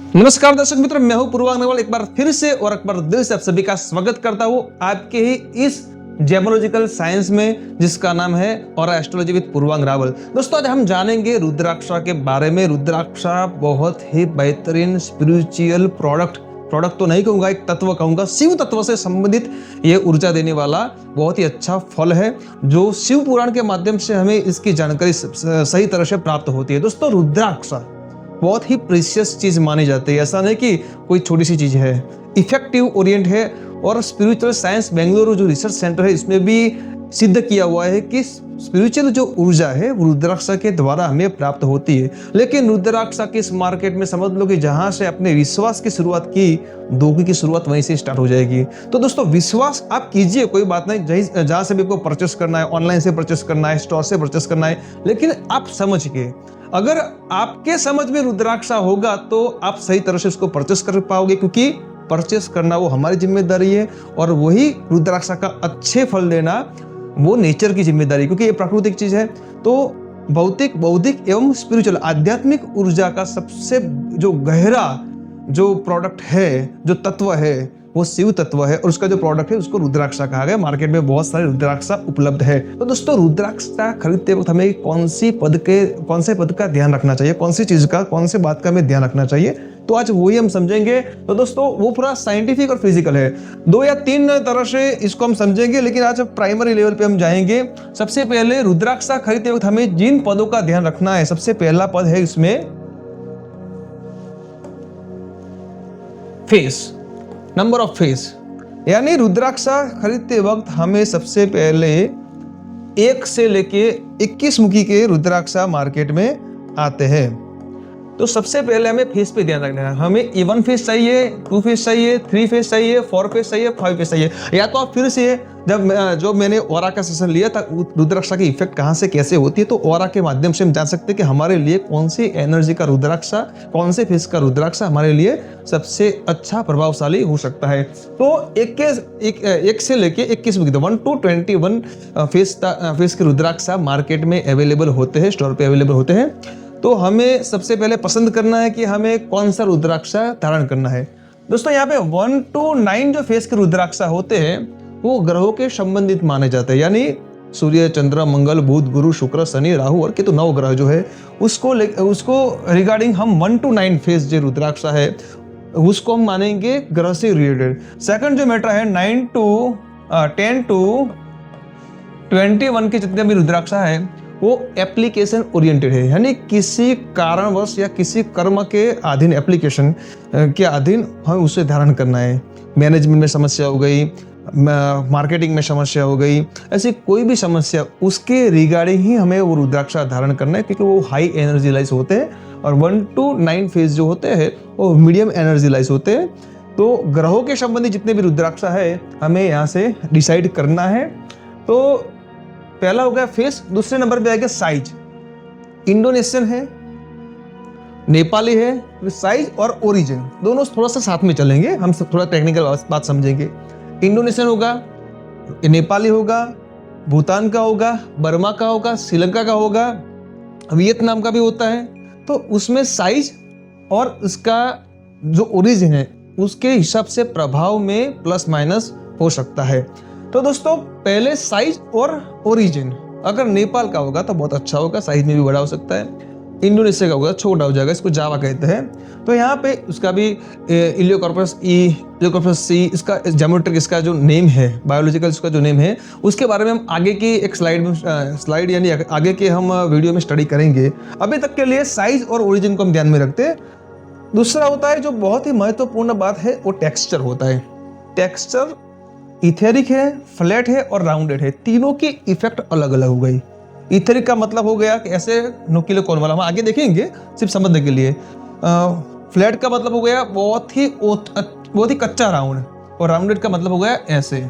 नमस्कार दर्शक मित्र, मैं हूं पूर्वांग नेवाल। एक बार फिर से और एक बार दिल से आप सभी का स्वागत करता हूं आपके ही इस जेमोलॉजिकल साइंस में, जिसका नाम है और एस्ट्रोलॉजी विद पूर्वांग रावल। दोस्तों, आज हम जानेंगे रुद्राक्षा के बारे में। रुद्राक्षा बहुत ही बेहतरीन स्पिरिचुअल प्रोडक्ट तो नहीं कहूंगा, एक तत्व कहूंगा। शिव तत्व से संबंधित ये ऊर्जा देने वाला बहुत ही अच्छा फल है, जो शिव पुराण के माध्यम से हमें इसकी जानकारी सही तरह से प्राप्त होती है। दोस्तों, रुद्राक्षा बहुत ही प्रीशियस चीज मानी जाती है। ऐसा नहीं कि कोई छोटी सी चीज है, इफेक्टिव ओरिएंट है। और स्पिरिचुअल साइंस बेंगलुरु जो रिसर्च सेंटर है, इसमें भी सिद्ध किया हुआ है कि स्पिरिचुअल जो ऊर्जा है वो रुद्राक्षा के द्वारा हमें प्राप्त होती है। लेकिन रुद्राक्षा की इस मार्केट में समझ लो कि जहां से अपने विश्वास की शुरुआत की, धोखे की शुरुआत वहीं से स्टार्ट हो जाएगी। तो दोस्तों, विश्वास आप कीजिए, कोई बात नहीं। जहां से भी आपको परचेस करना है, ऑनलाइन से परचेस करना है, स्टोर से परचेस करना है, लेकिन आप समझ के, अगर आपके समझ में रुद्राक्षा होगा तो आप सही तरह से उसको परचेस कर पाओगे, क्योंकि परचेस करना वो हमारी जिम्मेदारी है। और वही रुद्राक्षा का अच्छे फल देना वो नेचर की जिम्मेदारी, क्योंकि ये प्राकृतिक चीज है। तो भौतिक, बौद्धिक एवं स्पिरिचुअल आध्यात्मिक ऊर्जा का सबसे जो गहरा जो प्रोडक्ट है, जो तत्व है, वो शिव तत्व है। और उसका जो प्रोडक्ट है उसको रुद्राक्षा कहा गया। मार्केट में बहुत सारे रुद्राक्षा उपलब्ध है। तो दोस्तों, रुद्राक्षा खरीदते वक्त हमें कौन से पद का ध्यान रखना चाहिए, कौन सी चीज का, कौन से बात का हमें ध्यान रखना चाहिए, तो आज वही हम समझेंगे। तो दोस्तों, वो पूरा साइंटिफिक और फिजिकल है, 2 या 3 तरह से इसको हम समझेंगे। लेकिन आज प्राइमरी लेवल पे हम जाएंगे। सबसे पहले रुद्राक्षा खरीदते वक्त हमें जिन पदों का ध्यान रखना है, सबसे पहला पद है इसमें फेस, नंबर ऑफ फेस। यानी रुद्राक्षा खरीदते वक्त हमें सबसे पहले 1 से लेके 21 मुखी के रुद्राक्षा मार्केट में आते हैं। तो सबसे पहले हमें फेस पे ध्यान रखना है। हमें 1 फेस चाहिए, 2 फेस चाहिए, 3 फेस चाहिए, 4 फेस चाहिए, 5 फेस चाहिए। या तो आप फिर से जो मैंने ऑरा का सेशन लिया था, रुद्राक्षा की इफेक्ट कहां से कैसे होती है, तो ऑरा के माध्यम से हम जान सकते हैं कि हमारे लिए कौन सी एनर्जी का रुद्राक्षा, कौन से फेस का रुद्राक्षा हमारे लिए सबसे अच्छा प्रभावशाली हो सकता है। तो एक से लेके 21 मुखी, 1 to 21 फेस के रुद्राक्षा मार्केट में अवेलेबल होते हैं, स्टोर पे अवेलेबल होते हैं। तो हमें सबसे पहले पसंद करना है कि हमें कौन सा रुद्राक्षा धारण करना है। दोस्तों, यहाँ पे 1 to 9 जो फेस के रुद्राक्षा होते हैं वो ग्रहों के संबंधित माने जाते हैं। यानी सूर्य, चंद्र, मंगल, बुध, गुरु, शुक्र, शनि, राहु और केतु, 9 ग्रह जो है उसको रिगार्डिंग हम 1 to 9 फेस जो रुद्राक्षा है उसको हम मानेंगे ग्रह से रिलेटेड। सेकंड जो मैटर है 9 to 10 to 21 के जितने भी रुद्राक्षा है वो एप्लीकेशन ओरिएंटेड है। यानी किसी कारणवश या किसी कर्म के अधीन, एप्लीकेशन के अधीन हमें उसे धारण करना है। मैनेजमेंट में समस्या हो गई, मार्केटिंग में समस्या हो गई, ऐसी कोई भी समस्या, उसके रिगार्डिंग ही हमें वो रुद्राक्षा धारण करना है, क्योंकि वो हाई एनर्जीलाइज होते हैं। और 1 to 9 फेज जो होते हैं वो मीडियम एनर्जीलाइज होते हैं। तो ग्रहों के संबंधी जितने भी रुद्राक्षा है हमें यहाँ से डिसाइड करना है। तो पहला हो गया फेस। दूसरे नंबर पे आएगा साइज। इंडोनेशियन है, नेपाली है। साइज और ओरिजिन दोनों थोड़ा सा साथ में चलेंगे, हम सब थोड़ा टेक्निकल बात समझेंगे। इंडोनेशियन होगा, नेपाली होगा, भूटान का होगा, बर्मा का होगा, श्रीलंका का होगा, वियतनाम का भी होता है। तो उसमें साइज और उसका जो ओरिजिन है उसके हिसाब से प्रभाव में प्लस माइनस हो सकता है। तो दोस्तों, पहले साइज और ओरिजिन। अगर नेपाल का होगा तो बहुत अच्छा होगा, साइज में भी बड़ा हो सकता है। इंडोनेशिया का होगा छोटा हो जाएगा, इसको जावा कहते हैं। तो यहाँ पे उसका भी इलियोकार्पस ई, इलियोकार्पस सी, इसका ज्योमेट्रिक, इसका जो नेम है, बायोलॉजिकल इसका जो नेम है, उसके बारे में हम आगे की एक स्लाइड यानी आगे के हम वीडियो में स्टडी करेंगे। अभी तक के लिए साइज और ओरिजिन को हम ध्यान में रखते हैं। दूसरा होता है जो बहुत ही महत्वपूर्ण बात है, वो टेक्सचर होता है। टेक्सचर इथेरिक है, फ्लैट है और राउंडेड है। तीनों की इफेक्ट अलग अलग हो गई। इथेरिक का मतलब हो गया कि ऐसे नुकीले कोन वाला, हम आगे देखेंगे सिर्फ समझने के लिए। फ्लैट का मतलब हो गया बहुत ही कच्चा राउंड, और राउंडेड का मतलब हो गया ऐसे।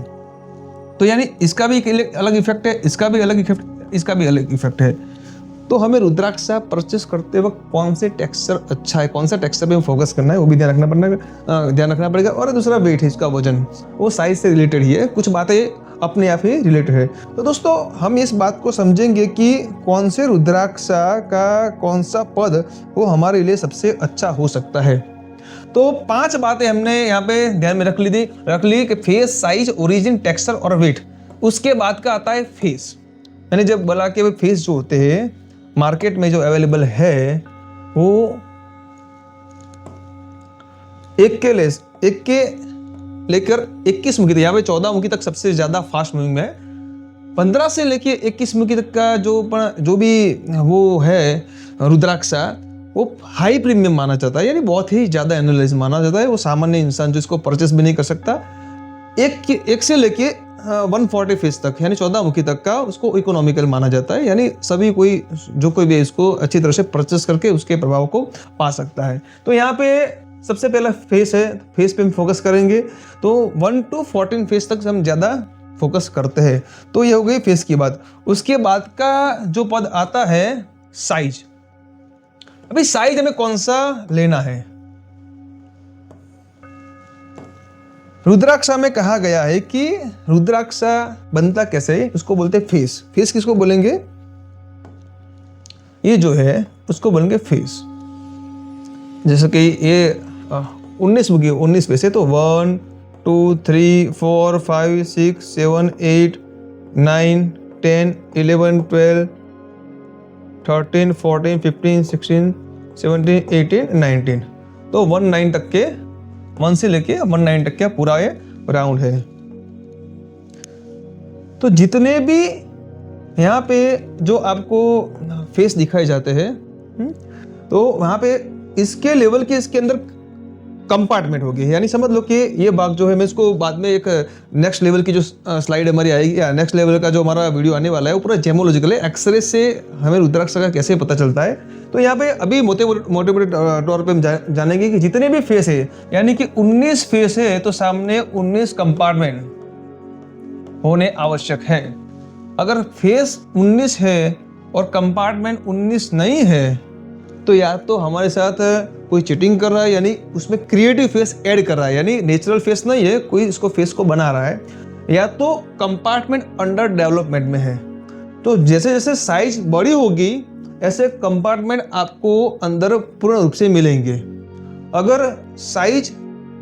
तो यानी इसका भी एक अलग इफेक्ट है, इसका भी अलग इफेक्ट, इसका भी अलग इफेक्ट है। तो हमें रुद्राक्षा परचेस करते वक्त कौन से टेक्सचर अच्छा है, कौन सा टेक्सचर पे फोकस करना है, वो भी ध्यान रखना पड़ेगा। और दूसरा वेट है, इसका वजन, वो साइज से रिलेटेड ही है। कुछ बातें अपने आप ही रिलेटेड है। तो दोस्तों, हम इस बात को समझेंगे कि कौन से रुद्राक्षा का कौन सा पद वो हमारे लिए सबसे अच्छा हो सकता है। तो 5 बातें हमने यहाँ पे ध्यान में रख ली कि फेस, साइज, ओरिजिन, टेक्सचर और वेट। उसके बाद का आता है फेस, यानी जब बोला कि फेस जो होते हैं मार्केट में जो अवेलेबल है वो एक के लेकर 21 मुखी तक, यहाँ पे 14 मुखी तक सबसे ज्यादा फास्ट मूविंग में है। 15 से लेके 21 मुखी तक का जो भी वो है रुद्राक्षा, वो हाई प्रीमियम माना जाता है, यानी बहुत ही ज्यादा एनालाइज माना जाता है। वो सामान्य इंसान जो इसको परचेस भी नहीं कर सकता। एक से लेके 140 फेस तक, यानी 14 मुखी तक का उसको इकोनॉमिकल माना जाता है, यानी सभी कोई भी इसको अच्छी तरह से परचेस करके उसके प्रभाव को पा सकता है। तो यहाँ पे सबसे पहला फेस है, फेस पे हम फोकस करेंगे। तो 1 to 14 फेस तक हम ज़्यादा फोकस करते हैं। तो ये हो गई फेस की बात। उसके बाद का जो पद आता है साइज। अभी साइज हमें कौन सा लेना है? रुद्राक्षा में कहा गया है कि रुद्राक्षा बनता कैसे है, उसको बोलते हैं फेस। फेस किसको बोलेंगे? ये जो है उसको बोलेंगे फेस। जैसे कि ये 19 फेस है, तो 1 2 3 4 5 6 7 8 9 10 11 12 13 14 15 16 17 18 19, तो 19 तक के, 1 से लेके 19 तक का पूरा ये राउंड है। तो जितने भी यहाँ पे जो आपको फेस दिखाए जाते हैं, तो वहाँ पे इसके लेवल के इसके अंदर कंपार्टमेंट होगी। यानी समझ लो कि ये भाग जो है, मैं इसको बाद में एक नेक्स्ट लेवल की जो स्लाइड हमारी आएगी या नेक्स्ट लेवल का जो हमारा वीडियो आने वाला है वो पूरा जेमोलॉजिकल है। एक्सरे से हमें रुद्राक्ष का कैसे पता चलता है। तो यहाँ पे अभी मोटे तौर पे हम जानेंगे कि जितने भी फेस है, यानी कि 19 फेस है, तो सामने 19 कंपार्टमेंट होने आवश्यक है। अगर फेस 19 है और कंपार्टमेंट 19 नहीं है, तो या तो हमारे साथ कोई चीटिंग कर रहा है, यानी उसमें क्रिएटिव फेस ऐड कर रहा है, यानी नेचुरल फेस नहीं है, कोई इसको फेस को बना रहा है, या तो कंपार्टमेंट अंडर डेवलपमेंट में है। तो जैसे जैसे साइज बड़ी होगी ऐसे कंपार्टमेंट आपको अंदर पूर्ण रूप से मिलेंगे। अगर साइज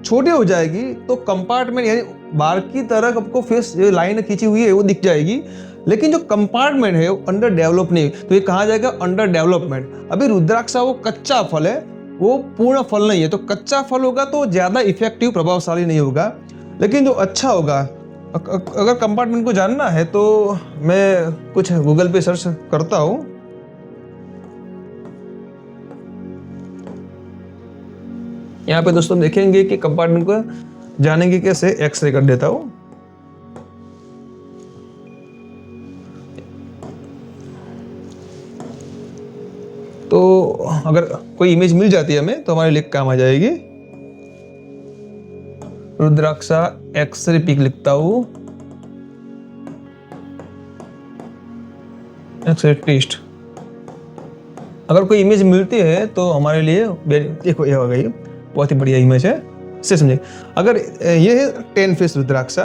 छोटी हो जाएगी तो कंपार्टमेंट, यानी बाहर की तरफ आपको फेस लाइन खींची हुई है वो दिख जाएगी, लेकिन जो कंपार्टमेंट है वो अंडर डेवलप नहीं, तो ये कहा जाएगा अंडर डेवलपमेंट। अभी रुद्राक्षा वो कच्चा फल है, वो पूर्ण फल नहीं है। तो कच्चा फल होगा तो ज्यादा इफेक्टिव, प्रभावशाली नहीं होगा, लेकिन जो अच्छा होगा, अगर कंपार्टमेंट को जानना है तो मैं कुछ गूगल पे सर्च करता हूं। यहाँ पे दोस्तों देखेंगे कि कंपार्टमेंट को जानेंगे कैसे, एक्सरे कर देता हूं। तो अगर कोई इमेज मिल जाती है हमें तो हमारे लिए काम आ जाएगी। रुद्राक्षा एक्सरे पिक लिखता हूं, एक्सरे टेस्ट। अगर कोई इमेज मिलती है तो हमारे लिए देखो, ये हो गई, बहुत ही बढ़िया इमेज है, इससे समझे। अगर ये है 10 फेस रुद्राक्षा,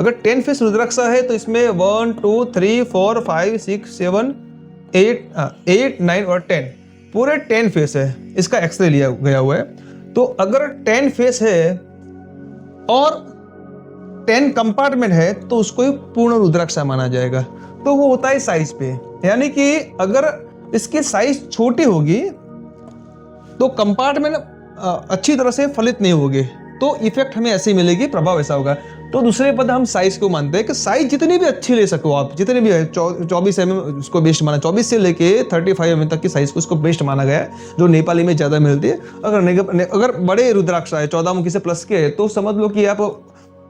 अगर 10 फेस रुद्राक्षा है तो इसमें 1 2 3 4 5 6 7 8 9 और 10 पूरे 10 फेस है, इसका एक्सरे लिया गया हुआ है। तो अगर 10 फेस है और 10 कंपार्टमेंट है तो उसको ही पूर्ण रुद्राक्षा माना जाएगा। तो वो होता है साइज पे, यानी कि अगर इसकी साइज छोटी होगी तो कंपार्टमेंट अच्छी तरह से फलित नहीं होगी, तो इफेक्ट हमें ऐसे ही मिलेगी, प्रभाव ऐसा होगा। तो दूसरे पद हम साइज को मानते हैं कि साइज जितनी भी अच्छी ले सको आप, जितने भी है 24 mm उसको बेस्ट माना, 24 से लेके 35 mm तक की साइज को उसको बेस्ट माना गया है, जो नेपाली में ज्यादा मिलती है। अगर बड़े रुद्राक्षा है 14 मुखी से प्लस के है तो समझ लो कि आप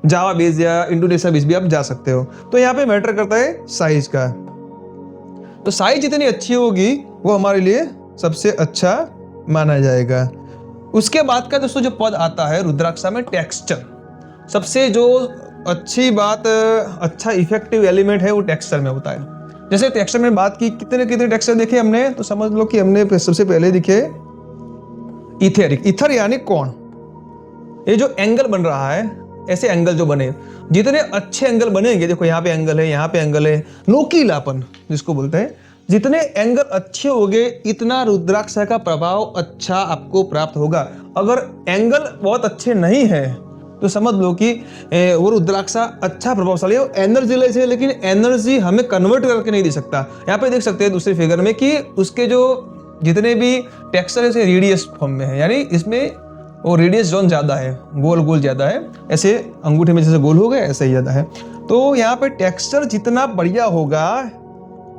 जावा बेस या इंडोनेशिया बेस भी आप जा सकते हो। तो यहाँ पे मैटर करता है साइज का। तो साइज जितनी अच्छी होगी वो हमारे लिए सबसे अच्छा माना जाएगा। उसके बाद का दोस्तों जो पद आता है रुद्राक्षा में टेक्सचर। सबसे जो अच्छी बात, अच्छा इफेक्टिव एलिमेंट है वो टेक्सचर में होता है। जैसे टेक्सचर में बात की, कितने कितने टेक्सचर देखे हमने, तो समझ लो कि हमने सबसे पहले दिखे इथेरिक। इथर यानी कौन, ये जो एंगल बन रहा है, ऐसे एंगल जो बने, जितने अच्छे एंगल बनेंगे, देखो यहाँ पे एंगल है, यहाँ पे एंगल है, नोकीलापन जिसको बोलते हैं, जितने एंगल अच्छे होंगे इतना रुद्राक्ष का प्रभाव अच्छा आपको प्राप्त होगा। अगर एंगल बहुत अच्छे नहीं है तो समझ लो कि वो रुद्राक्षा अच्छा प्रभावशाली है, एनर्जी लेस है, लेकिन एनर्जी हमें कन्वर्ट करके नहीं दे सकता। यहाँ पे देख सकते हैं दूसरे फिगर में कि उसके जो जितने भी टेक्सचर है रेडियस फॉर्म में है, यानी इसमें वो रेडियस जोन ज्यादा है, गोल गोल ज्यादा है, ऐसे अंगूठे में जैसे गोल हो गया ऐसे ही ज्यादा है। तो यहाँ पे टेक्सचर जितना बढ़िया होगा,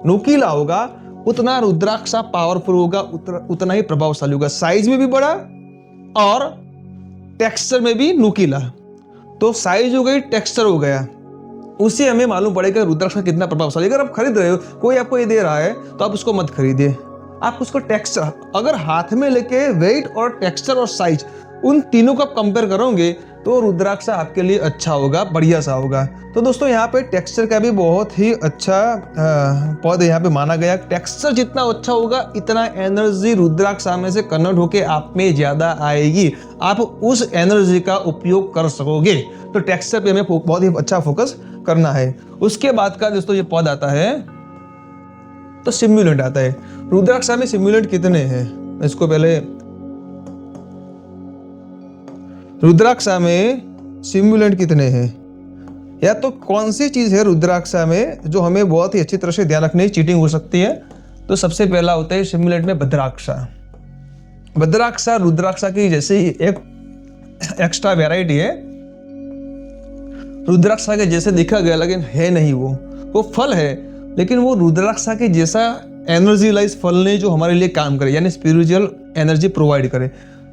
नुकीला होगा, उतना रुद्राक्षा पावरफुल होगा, उतना ही प्रभावशाली होगा। साइज में भी बड़ा और टेक्सचर में भी नुकीला। तो साइज हो गई, टेक्सचर हो गया, उससे हमें मालूम पड़ेगा रुद्राक्षा कितना प्रभावशाली। अगर आप खरीद रहे हो, कोई आपको ये दे रहा है तो आप उसको मत खरीदिए। आप उसको टेक्सचर, अगर हाथ में लेके वेट और टेक्सचर और साइज उन तीनों को आप कंपेयर करोगे तो रुद्राक्षा आपके लिए अच्छा होगा, बढ़िया सा होगा। तो दोस्तों यहाँ पे टेक्सचर का भी बहुत ही अच्छा पद यहाँ पे माना गया। टेक्सचर जितना अच्छा होगा इतना एनर्जी रुद्राक्षा में से कन्वर्ट होके आप में ज्यादा आएगी, आप उस एनर्जी का उपयोग कर सकोगे। तो टेक्सचर पे हमें बहुत ही अच्छा फोकस करना है। उसके बाद का दोस्तों ये पद आता है तो सिम्युलेंट आता है। रुद्राक्षा में सिम्युलेंट कितने हैं? इसको पहले, रुद्राक्षा में सिम्युलेंट कितने हैं, या तो कौन सी चीज है रुद्राक्षा में जो हमें बहुत ही अच्छी तरह से ध्यान रखनी है, चीटिंग हो सकती है। तो सबसे पहला होता है सिम्युलेंट में भद्राक्षा। भद्राक्षा रुद्राक्षा की जैसे एक एक्स्ट्रा वैरायटी है, रुद्राक्षा के जैसे दिखा गया लेकिन है नहीं, वो फल है लेकिन वो रुद्राक्षा के जैसा एनर्जीलाइज फल नहीं जो हमारे लिए काम करे, यानी स्पिरिचुअल एनर्जी प्रोवाइड करे।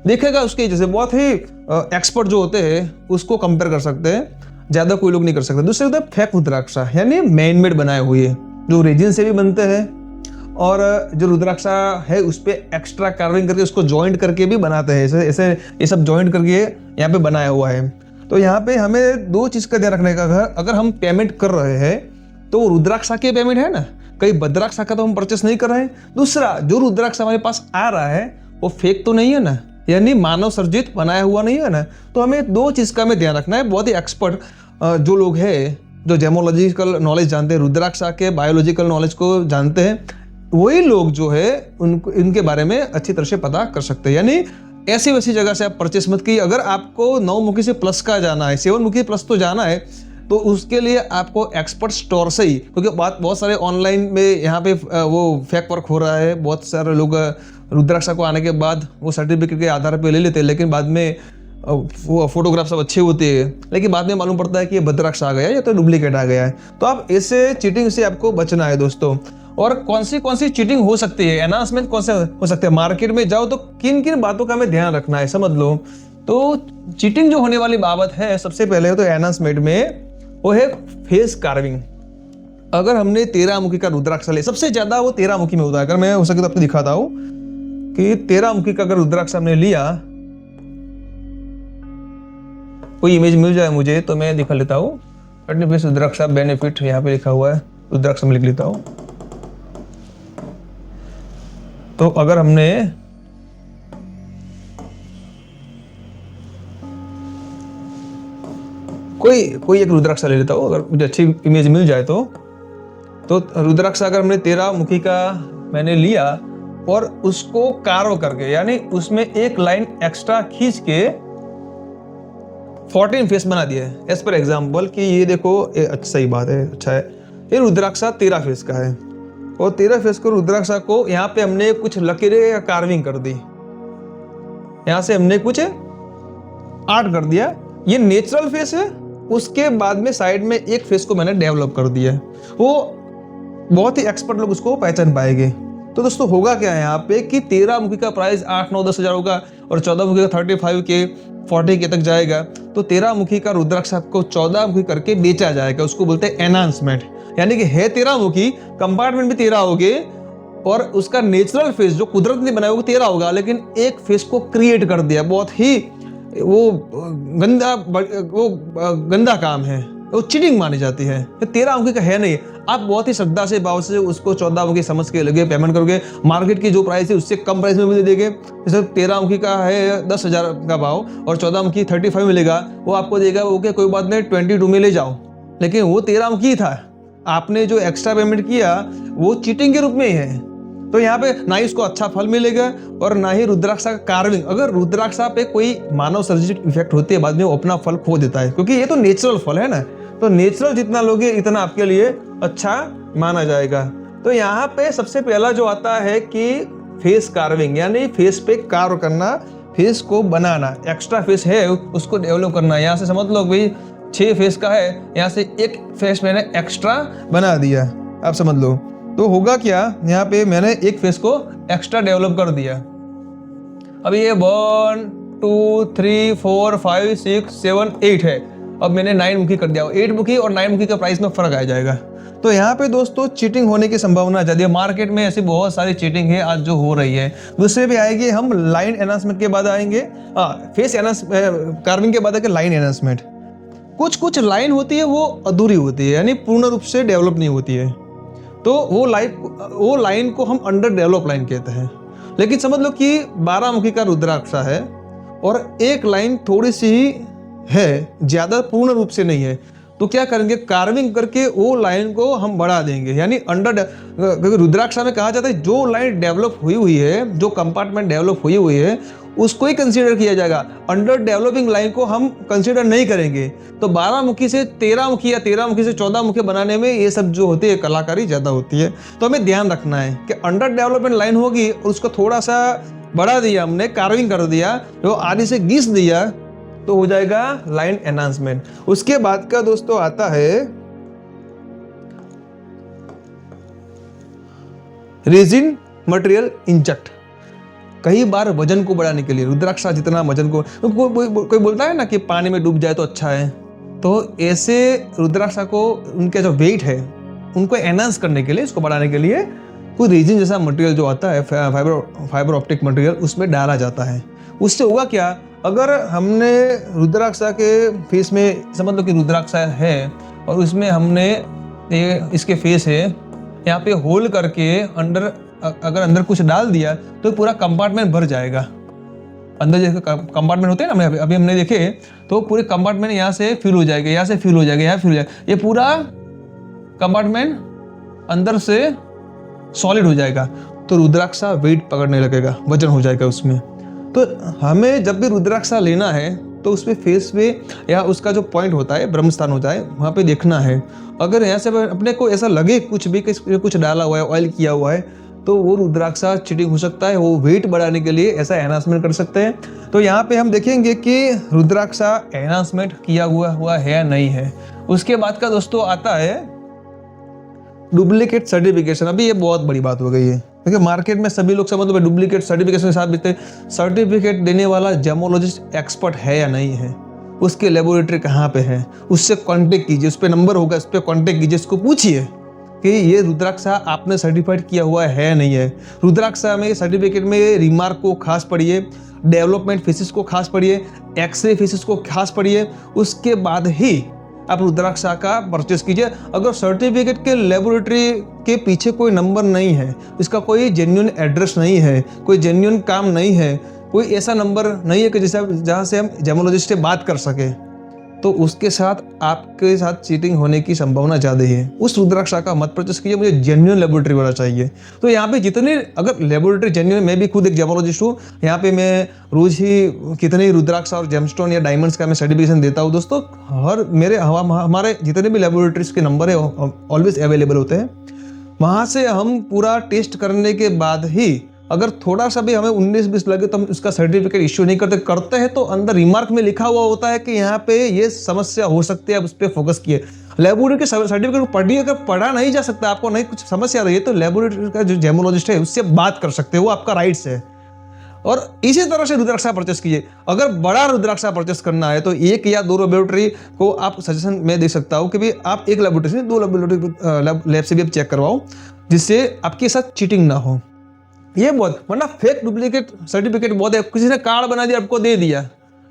देखेगा उसके जैसे बहुत ही एक्सपर्ट जो होते हैं उसको कंपेयर कर सकते हैं, ज्यादा कोई लोग नहीं कर सकते। दूसरे होता है फेक रुद्राक्षा, यानी मैन मेड बनाए हुए जो रेजिन से भी बनते हैं और जो रुद्राक्षा है उस पर एक्स्ट्रा कार्विंग करके उसको जॉइंट करके भी बनाते हैं, ऐसे ये सब जॉइंट करके यहाँ पे बनाया हुआ है। तो यहाँ पे हमें दो चीज का ध्यान रखने का, अगर हम पेमेंट कर रहे हैं तो वो रुद्राक्षा के पेमेंट है ना, कहीं भद्राक्षा का तो हम परचेस नहीं कर रहे हैं। दूसरा, जो रुद्राक्षा हमारे पास आ रहा है वो फेक तो नहीं है ना, यानी मानव सर्जित बनाया हुआ नहीं है ना। तो हमें दो चीज का हमें ध्यान रखना है। बहुत ही एक्सपर्ट जो लोग हैं, जो जेमोलॉजिकल नॉलेज जानते हैं, रुद्राक्षा के बायोलॉजिकल नॉलेज को जानते हैं, वही लोग जो है इनके बारे में अच्छी तरह से पता कर सकते हैं। यानी ऐसी वैसी जगह से आप परचेस मत कीजिए। अगर आपको 9 मुखी से प्लस का जाना है, 7 मुखी प्लस तो जाना है, तो उसके लिए आपको एक्सपर्ट स्टोर से ही, क्योंकि बहुत सारे ऑनलाइन में यहाँ पे वो फेक वर्क हो रहा है। बहुत सारे लोग रुद्राक्षा को आने के बाद वो सर्टिफिकेट के आधार पे ले लेते हैं, लेकिन बाद में वो फोटोग्राफ सब अच्छे होते हैं, लेकिन बाद में मालूम पड़ता है कि ये भद्राक्षा आ गया या तो डुप्लीकेट आ गया है। तो आप ऐसे चीटिंग से आपको बचना है दोस्तों। और कौन सी चीटिंग हो सकती है, एनाउंसमेंट कौन से हो सकते हैं, मार्केट में जाओ तो किन किन बातों का हमें ध्यान रखना है, समझ लो। तो चीटिंग जो होने वाली बाबत है, सबसे पहले तो अनाउंसमेंट में वो है फेस कार्विंग। अगर हमने 13 मुखी का रुद्राक्ष ले, सबसे ज्यादा वो 13 मुखी में होता है। अगर मैं हो सके तो आपको दिखाता हूं कि 13 मुखी का अगर रुद्राक्ष हमने लिया, कोई इमेज मिल जाए मुझे तो मैं दिखा लेता हूँ। रुद्राक्ष बेनिफिट यहाँ पे लिखा हुआ है, रुद्राक्ष में लिख लेता हूँ। तो अगर हमने कोई एक रुद्राक्ष ले लेता हूँ, अगर मुझे अच्छी इमेज मिल जाए तो रुद्राक्ष अगर हमने 13 मुखी का मैंने लिया और उसको कार्व करके, यानी उसमें एक लाइन एक्स्ट्रा खींच के 14 फेस बना दिया है। एज पर एग्जाम्पल कि ये देखो, सही बात है, अच्छा है, ये रुद्राक्षा 13 फेस का है और 13 फेस को रुद्राक्षा को यहाँ पे हमने कुछ लकीरें या कार्विंग कर दी, यहाँ से हमने कुछ आर्ट कर दिया। ये नेचुरल फेस है। उसके बाद में साइड में एक फेस को मैंने डेवलप कर दिया है, वो बहुत ही एक्सपर्ट लोग उसको पहचान पाएंगे। तो दोस्तों होगा क्या है यहाँ पे कि 13 मुखी का प्राइस 8, 9, 10 हज़ार होगा और 14 मुखी का 35K, 40K तक जाएगा। तो 13 मुखी का रुद्राक्ष आपको 14 मुखी करके बेचा जाएगा, उसको बोलते हैं एनहांसमेंट। यानी कि है 13 मुखी, कंपार्टमेंट भी 13 हो गए और उसका नेचुरल फेस जो कुदरत ने बनाया वो 13 होगा, लेकिन एक फेस को क्रिएट कर दिया। बहुत ही वो गंदा काम है, वो चीटिंग मानी जाती है। 13 मुखी का है नहीं। आप बहुत ही श्रद्धा से भाव से उसको 14 मुखी समझ के लगे पेमेंट करोगे, मार्केट की जो प्राइस है उससे कम प्राइस में भी देंगे। जैसे 13 मुखी का है 10,000 का भाव और 14 मुखी 35 मिलेगा, वो आपको देगा ओके कोई बात नहीं 22 में ले जाओ, लेकिन वो 13 मुखी था। आपने जो एक्स्ट्रा पेमेंट किया वो चीटिंग के रूप में ही है। तो यहाँ पे ना ही उसको अच्छा फल मिलेगा और ना ही रुद्राक्षा का कार्विंग। अगर रुद्राक्षा पे कोई मानव सर्जिक इफेक्ट होती है बाद में वो अपना फल खो देता है, क्योंकि ये तो नेचुरल फल है ना, तो नेचुरल जितना लोगे इतना आपके लिए अच्छा माना जाएगा। तो यहाँ पे सबसे पहला जो आता है कि फेस कार्विंग, यानी फेस पे कार्व करना, फेस को बनाना, एक्स्ट्रा फेस है उसको डेवलप करना। यहाँ से समझ लो भाई 6 फेस का है, यहाँ से एक फेस मैंने एक्स्ट्रा बना दिया, आप समझ लो। तो होगा क्या, यहाँ पे मैंने एक फेस को एक्स्ट्रा डेवलप कर दिया। अब ये 1 2 3 4 5 6 7 8 है, अब मैंने 9 मुखी कर दिया। 8 मुखी और 9 मुखी का प्राइस में फर्क आ जाएगा। तो यहाँ पे दोस्तों चीटिंग होने की संभावना ज़्यादा है। मार्केट में ऐसी बहुत सारी चीटिंग है आज जो हो रही है। दूसरे पे आएंगे हम लाइन एनहांसमेंट के बाद आएंगे, फेस कार्विंग के बाद आएंगे लाइन एनहांसमेंट। कुछ लाइन होती है वो अधूरी होती है, यानी पूर्ण रूप से डेवलप नहीं होती है, तो वो लाइन को हम अंडर डेवलप लाइन कहते हैं। लेकिन समझ लो कि 12 मुखी का रुद्राक्षा है और एक लाइन थोड़ी सी ही है, ज़्यादा पूर्ण रूप से नहीं है, तो क्या करेंगे, कार्विंग करके वो लाइन को हम बढ़ा देंगे। यानी क्योंकि रुद्राक्षा में कहा जाता है जो लाइन डेवलप हुई है, जो कंपार्टमेंट डेवलप हुई है उसको ही कंसीडर किया जाएगा, अंडर डेवलपिंग लाइन को हम कंसीडर नहीं करेंगे। तो 12 मुखी से 13 मुखी या 13 मुखी से 14 मुखी बनाने में ये सब जो होती है कलाकारी ज़्यादा होती है। तो हमें ध्यान रखना है कि अंडर डेवलपमेंट लाइन होगी और उसको थोड़ा सा बढ़ा दिया हमने, कार्विंग कर दिया, जो आगे से घिस दिया, तो हो जाएगा लाइन एनहांसमेंट। उसके बाद का दोस्तों आता है रेजिन मटेरियल इंजेक्ट। कई बार वजन को बढ़ाने के लिए रुद्राक्षा जितना वजन को, कोई बोलता है ना कि पानी में डूब जाए तो अच्छा है, तो ऐसे रुद्राक्षा को उनके जो वेट है उनको एनहांस करने के लिए, इसको बढ़ाने के लिए कोई रेजिन जैसा मटेरियल जो आता है, फाइबर ऑप्टिक मटेरियल, उसमें डाला जाता है। उससे होगा क्या, अगर हमने रुद्राक्षा के फेस में, समझ लो कि रुद्राक्षा है और उसमें हमने ये इसके फेस है, यहाँ पे होल करके अगर अंदर कुछ डाल दिया तो पूरा कंपार्टमेंट भर जाएगा। अंदर जैसे कंपार्टमेंट होते हैं ना, अभी हमने देखे, तो पूरे कंपार्टमेंट यहाँ से फिल हो जाएगा, यहाँ से फिल हो जाएगा, यहाँ फिल हो जाएगा, ये पूरा कंपार्टमेंट अंदर से सॉलिड हो जाएगा। तो रुद्राक्षा वेट पकड़ने लगेगा, वजन हो जाएगा उसमें। तो हमें जब भी रुद्राक्षा लेना है तो उस पर फेस पे या उसका जो पॉइंट होता है, ब्रह्म स्थान होता है, वहाँ पे देखना है। अगर यहाँ से अपने को ऐसा लगे कुछ भी कि कुछ डाला हुआ है, ऑयल किया हुआ है, तो वो रुद्राक्षा चीटिंग हो सकता है। वो वेट बढ़ाने के लिए ऐसा एनहांसमेंट कर सकते हैं। तो यहाँ पे हम देखेंगे कि रुद्राक्षा एनहांसमेंट किया हुआ है या नहीं है। उसके बाद का दोस्तों आता है डुप्लीकेट सर्टिफिकेशन। अभी ये बहुत बड़ी बात हो गई है, क्योंकि मार्केट में सभी लोग समझ लो डुप्लीकेट सर्टिफिकेशन के साथ बीतते। सर्टिफिकेट देने वाला जेमोलॉजिस्ट एक्सपर्ट है या नहीं है, उसके लेबोरेटरी कहाँ पे है, उससे कांटेक्ट कीजिए, उस पर नंबर होगा, उस पर कांटेक्ट कीजिए, उसको पूछिए कि ये रुद्राक्षा आपने सर्टिफाइड किया हुआ है या नहीं है। रुद्राक्षा में सर्टिफिकेट में रिमार्क को खास पढ़िए, डेवलपमेंट फेसिस को खास पढ़िए, एक्सरे फेसिस को खास पढ़िए, उसके बाद ही आप रुद्राक्षा का परचेस कीजिए। अगर सर्टिफिकेट के लेबोरेटरी के पीछे कोई नंबर नहीं है, इसका कोई जेन्युइन एड्रेस नहीं है, कोई जेन्युइन काम नहीं है, कोई ऐसा नंबर नहीं है कि जहाँ से हम जेमोलॉजिस्ट से बात कर सके, तो उसके साथ आपके साथ चीटिंग होने की संभावना ज़्यादा है। उस रुद्राक्षा का मत परचेस कीजिए, मुझे जेन्युइन लेबोरेटरी वाला चाहिए। तो यहाँ पे जितने अगर लेबोरेटरी जेन्युइन, मैं भी खुद एक जेमोलॉजिस्ट हूँ, यहाँ पे मैं रोज ही कितने रुद्राक्षा और जेमस्टोन या डायमंड्स का मैं सर्टिफिकेशन देता हूँ दोस्तों। हमारे जितने भी लेबोरेटरीज के नंबर है ऑलवेज अवेलेबल होते हैं। वहाँ से हम पूरा टेस्ट करने के बाद ही अगर थोड़ा सा भी हमें 19-20 लगे तो हम उसका सर्टिफिकेट इश्यू नहीं करते हैं। तो अंदर रिमार्क में लिखा हुआ होता है कि यहाँ पे ये समस्या हो सकती है, आप उस पर फोकस किए। लेबोरेटरी के सर्टिफिकेट को पढ़िए, अगर पढ़ा नहीं जा सकता, आपको नहीं कुछ समस्या रही है, तो लेबोरेटरी का जो जेमोलॉजिस्ट है उससे बात कर सकते हो, वो आपका राइट्स है। और इसी तरह से रुद्राक्षा परचेस कीजिए। अगर बड़ा रुद्राक्षा परचेस करना है तो 1 या 2 लेबोरेटरी को आप सजेशन में दे सकता हूँ कि भाई आप 1 लेबोरेटरी से 2 लेबोरेटरी लैब से भी आप चेक करवाओ, जिससे आपके साथ चीटिंग ना हो। ये बहुत, वरना फेक डुप्लीकेट सर्टिफिकेट बहुत है। किसी ने कार्ड बना दिया, आपको दे दिया,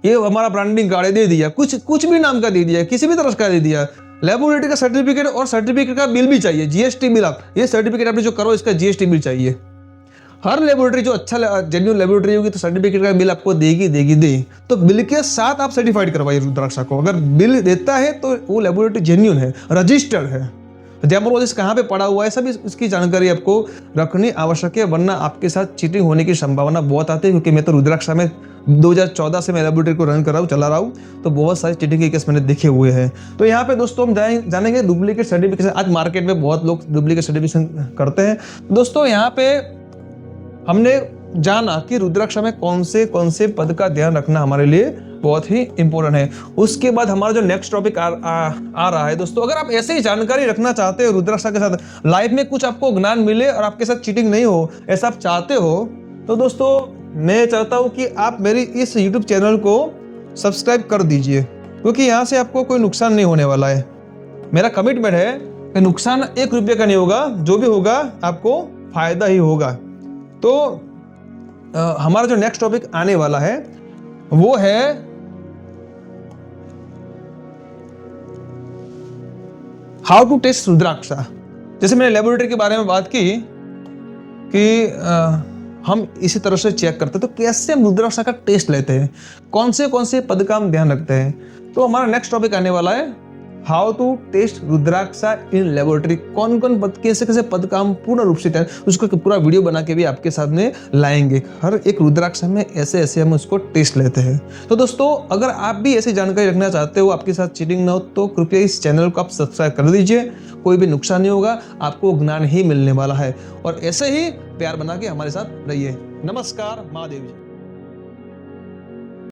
ये हमारा ब्रांडिंग कार्ड है, दे दिया, कुछ भी नाम का दे दिया, किसी भी तरह का दे दिया। लेबोरेटरी का सर्टिफिकेट और सर्टिफिकेट का बिल भी चाहिए, जीएसटी बिल। आप ये सर्टिफिकेट आपने जो करो इसका जीएसटी बिल चाहिए। हर लेबोरेटरी जो अच्छा जेन्युइन लेबोरेटरी होगी तो सर्टिफिकेट का बिल आपको देगी। तो बिल के साथ आप सर्टिफाइड करवाइए रुद्राक्षा को। अगर बिल देता है तो वो लेबोरेटरी जेन्युइन है, रजिस्टर्ड है। जेमोरोसिस कहाँ पे पड़ा हुआ है, सभी इसकी जानकारी आपको रखनी आवश्यक है, वरना आपके साथ चीटिंग होने की संभावना बहुत आती है। क्योंकि मैं तो रुद्राक्षा में 2014 से मैं लेबोरेटरी को रन कर रहा हूँ, चला रहा हूँ, तो बहुत सारी चीटिंग के केस मैंने देखे हुए हैं। तो यहाँ पे दोस्तों हम जानेंगे डुप्लीकेट सर्टिफिकेशन। आज मार्केट में बहुत लोग डुप्लीकेट सर्टिफिकेशन करते हैं। दोस्तों यहाँ पे हमने जाना कि रुद्राक्षा में कौन से पद का ध्यान रखना हमारे लिए बहुत ही इंपॉर्टेंट है। उसके बाद हमारा जो नेक्स्ट टॉपिक आ रहा है दोस्तों, अगर आप ऐसे ही जानकारी रखना चाहते हो रुद्राक्षा के साथ, लाइफ में कुछ आपको ज्ञान मिले और आपके साथ चीटिंग नहीं हो, ऐसा आप चाहते हो, तो दोस्तों मैं चाहता हूं कि आप मेरी इस YouTube चैनल को सब्सक्राइब कर दीजिए, क्योंकि यहाँ से आपको कोई नुकसान नहीं होने वाला है। मेरा कमिटमेंट है कि नुकसान 1 रुपये का नहीं होगा, जो भी होगा आपको फायदा ही होगा। तो हमारा जो नेक्स्ट टॉपिक आने वाला है वो है हाउ टू टेस्ट रुद्राक्षा। जैसे मैंने लेबोरेटरी के बारे में बात की कि हम इसी तरह से चेक करते हैं, तो कैसे हम रुद्राक्षा का टेस्ट लेते हैं, कौन से पद का हम ध्यान रखते हैं। तो हमारा नेक्स्ट टॉपिक आने वाला है how to test rudraksha in laboratory. कौन पद, कैसे पद का हम पूर्ण रूप से उसको पूरा वीडियो बना के भी आपके सामने लाएंगे। हर एक रुद्राक्षा में ऐसे हम उसको टेस्ट लेते हैं। तो दोस्तों अगर आप भी ऐसी जानकारी रखना चाहते हो, आपके साथ चीटिंग ना हो, तो कृपया इस चैनल को आप सब्सक्राइब कर दीजिए। कोई भी नुकसान नहीं होगा, आपको ज्ञान ही मिलने वाला है। और ऐसे ही प्यार बना के हमारे साथ रहिए। नमस्कार, महादेव जी।